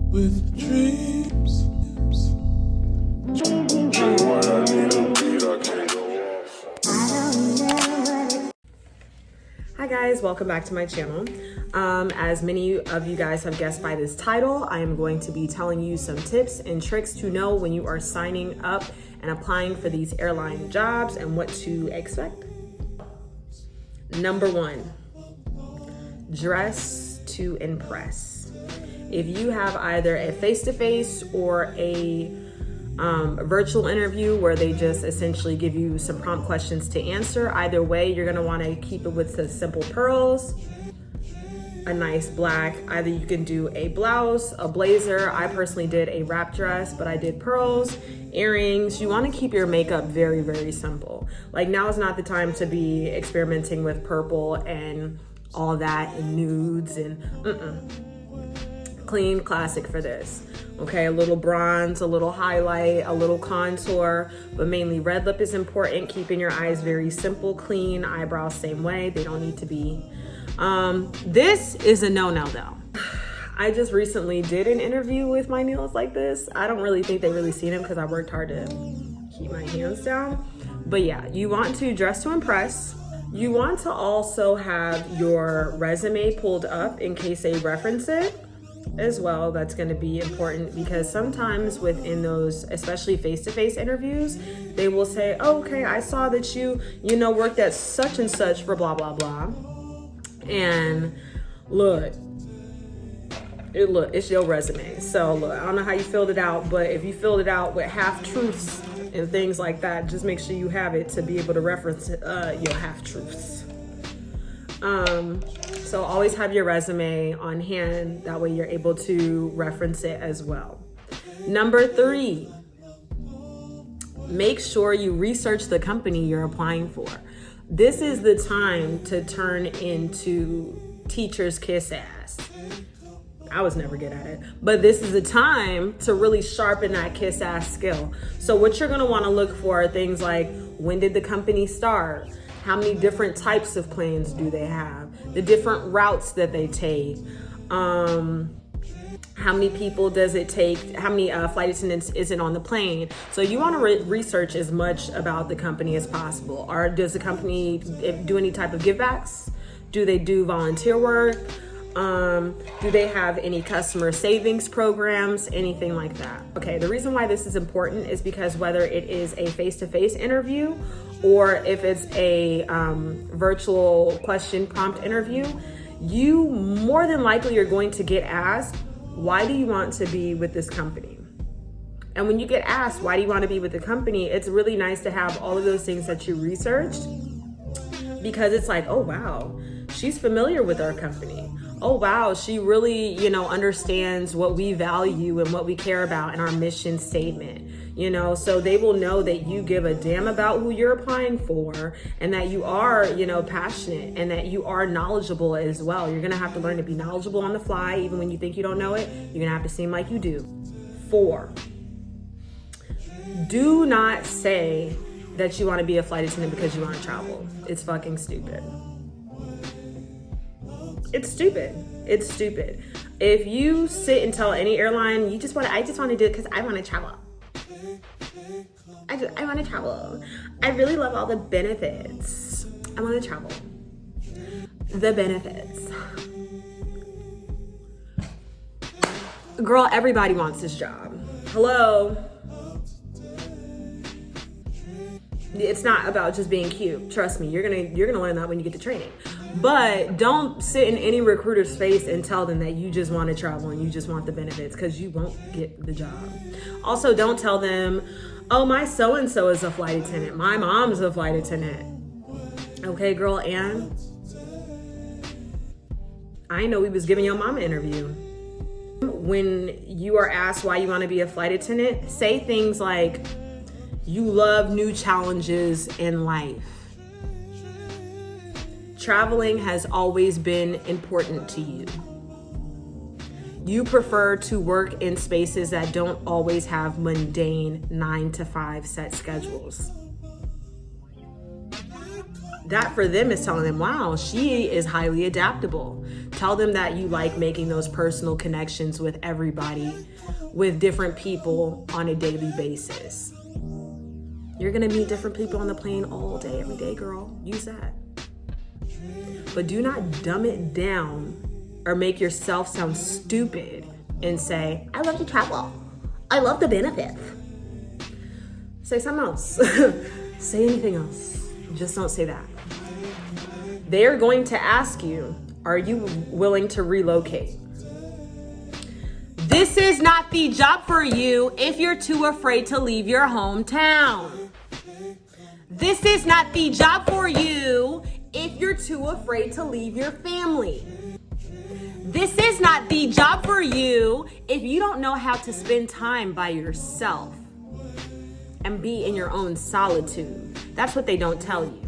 with dreams. Hi guys, welcome back to my channel. As many of you guys have guessed by this title, I am going to be telling you some tips and tricks to know when you are signing up and applying for these airline jobs and what to expect. Number one, dress to impress. If you have either a face-to-face or a virtual interview where they just essentially give you some prompt questions to answer, either way, you're gonna wanna keep it with the simple pearls, a nice black, either you can do a blouse, a blazer. I personally did a wrap dress, but I did pearls, earrings. You wanna keep your makeup very, very simple. Like, now is not the time to be experimenting with purple and all that and nudes and clean classic for this. Okay, a little bronze, a little highlight, a little contour, but mainly red lip is important. Keeping your eyes very simple, clean, eyebrows same way. They don't need to be. This is a no-no though. I just recently did an interview with my nails like this. I don't really think they really seen them because I worked hard to keep my hands down. But yeah, you want to dress to impress. You want to also have your resume pulled up in case they reference it as well. That's going to be important because sometimes within those, especially face-to-face interviews, they will say, oh, okay, I saw that you worked at such and such for blah, blah, blah. And look, it's your resume. So look, I don't know how you filled it out, but if you filled it out with half-truths and things like that, just make sure you have it to be able to reference your half-truths. So always have your resume on hand. That way you're able to reference it as well. Number 3, make sure you research the company you're applying for. This is the time to turn into teacher's kiss ass. I was never good at it, but this is the time to really sharpen that kiss ass skill. So what you're gonna wanna look for are things like, when did the company start? How many different types of planes do they have? The different routes that they take. How many people does it take? How many flight attendants is it on the plane? So you want to research as much about the company as possible. Or does the company do any type of givebacks? Do they do volunteer work? Do they have any customer savings programs? Anything like that. Okay, the reason why this is important is because whether it is a face-to-face interview or if it's a virtual question prompt interview, you more than likely are going to get asked, why do you want to be with this company? And when you get asked, why do you want to be with the company? It's really nice to have all of those things that you researched, because it's like, oh wow, she's familiar with our company. Oh wow, she really, understands what we value and what we care about in our mission statement. So they will know that you give a damn about who you're applying for and that you are, passionate and that you are knowledgeable as well. You're gonna have to learn to be knowledgeable on the fly. Even when you think you don't know it, you're gonna have to seem like you do. 4, do not say that you wanna be a flight attendant because you wanna travel. It's fucking stupid. It's stupid. It's stupid. If you sit and tell any airline, I just want to do it because I want to travel. I want to travel. I really love all the benefits. I want to travel. The benefits. Girl, everybody wants this job. Hello. It's not about just being cute. Trust me, you're gonna learn that when you get to training. But don't sit in any recruiter's face and tell them that you just want to travel and you just want the benefits, because you won't get the job. Also, don't tell them, oh, my so-and-so is a flight attendant. My mom's a flight attendant. Okay, girl, and I know we was giving your mom an interview. When you are asked why you want to be a flight attendant, say things like, you love new challenges in life. Traveling has always been important to you. You prefer to work in spaces that don't always have mundane 9-to-5 set schedules. That for them is telling them, wow, she is highly adaptable. Tell them that you like making those personal connections with everybody, with different people on a daily basis. You're gonna meet different people on the plane all day, every day, girl. Use that. But do not dumb it down or make yourself sound stupid and say, I love to travel. I love the benefits. Say something else. Say anything else. Just don't say that. They're going to ask you, are you willing to relocate? This is not the job for you if you're too afraid to leave your hometown. This is not the job for you if you're too afraid to leave your family. This is not the job for you if you don't know how to spend time by yourself and be in your own solitude. That's what they don't tell you.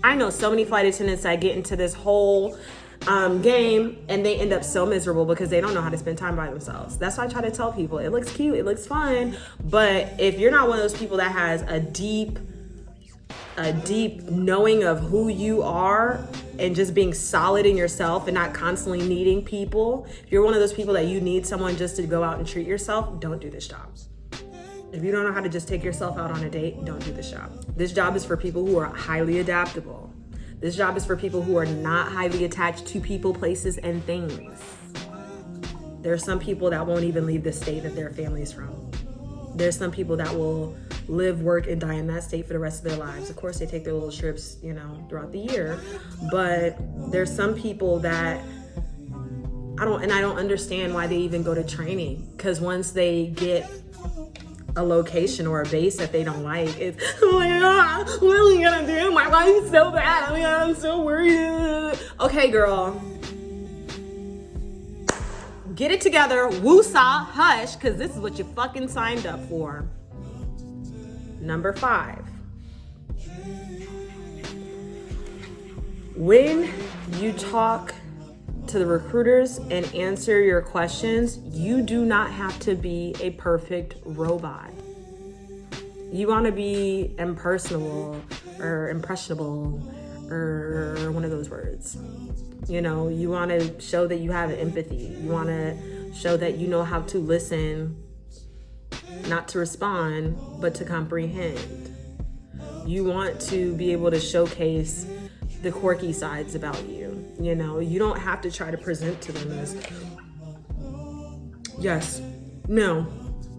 I know so many flight attendants that get into this whole game and they end up so miserable because they don't know how to spend time by themselves. That's why I try to tell people, it looks cute, it looks fun, but if you're not one of those people that has a deep knowing of who you are and just being solid in yourself and not constantly needing people, if you're one of those people that you need someone just to go out and treat yourself, don't do this job. If you don't know how to just take yourself out on a date, don't do this job. This job is for people who are highly adaptable. This job is for people who are not highly attached to people, places, and things. There are some people that won't even leave the state that their family's from. There's some people that will live, work, and die in that state for the rest of their lives. Of course, they take their little trips, throughout the year. But there's some people that I don't understand why they even go to training. Because once they get a location or a base that they don't like, it's, oh my God, what are we gonna do? My life's so bad. Oh my God, I'm so worried. Okay, girl. Get it together, woosah, hush, because this is what you fucking signed up for. Number 5. When you talk to the recruiters and answer your questions, you do not have to be a perfect robot. You want to be impersonable or impressionable or one of those words. You want to show that you have empathy. You want to show that you know how to listen, not to respond, but to comprehend. You want to be able to showcase the quirky sides about you. You don't have to try to present to them as, yes, no,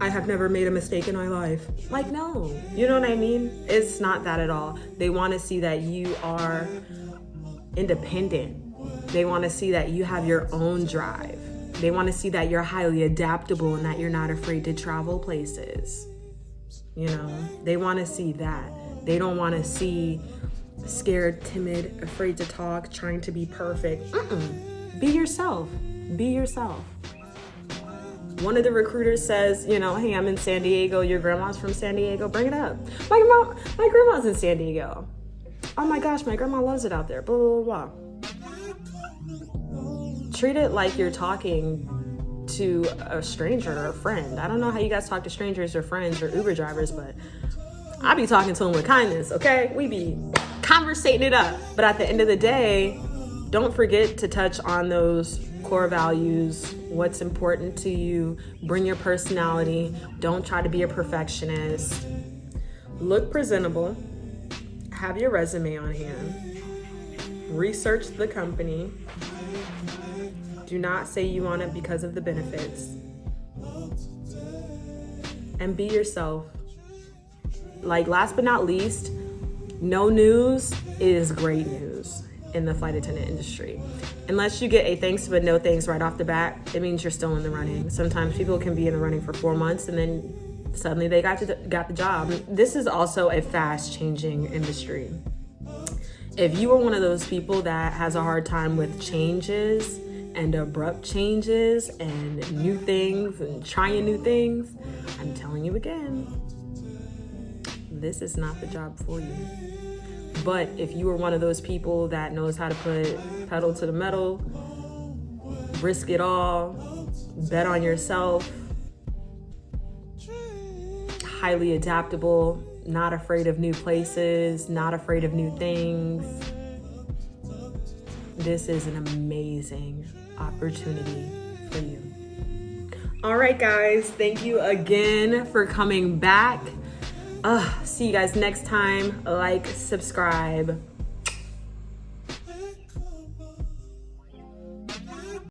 I have never made a mistake in my life. Like, no, you know what I mean? It's not that at all. They want to see that you are independent. They want to see that you have your own drive. They want to see that you're highly adaptable and that you're not afraid to travel places. They want to see that. They don't want to see scared, timid, afraid to talk, trying to be perfect. Be yourself. Be yourself. One of the recruiters says, hey, I'm in San Diego. Your grandma's from San Diego. Bring it up. My grandma's in San Diego. Oh my gosh, my grandma loves it out there. Blah, blah, blah, blah. Treat it like you're talking to a stranger or a friend. I don't know how you guys talk to strangers or friends or Uber drivers, but I be talking to them with kindness, okay? We be conversating it up. But at the end of the day, don't forget to touch on those core values, what's important to you, bring your personality, don't try to be a perfectionist. Look presentable, have your resume on hand, research the company. Do not say you want it because of the benefits. And be yourself. Like, last but not least, no news is great news in the flight attendant industry. Unless you get a thanks but no thanks right off the bat, it means you're still in the running. Sometimes people can be in the running for 4 months and then suddenly they got the job. This is also a fast changing industry. If you are one of those people that has a hard time with changes and abrupt changes and new things and trying new things, I'm telling you again, this is not the job for you. But if you are one of those people that knows how to put pedal to the metal, risk it all, bet on yourself, highly adaptable, not afraid of new places, not afraid of new things, this is an amazing opportunity for you. All right, guys, thank you again for coming back. See you guys next time. Like, subscribe.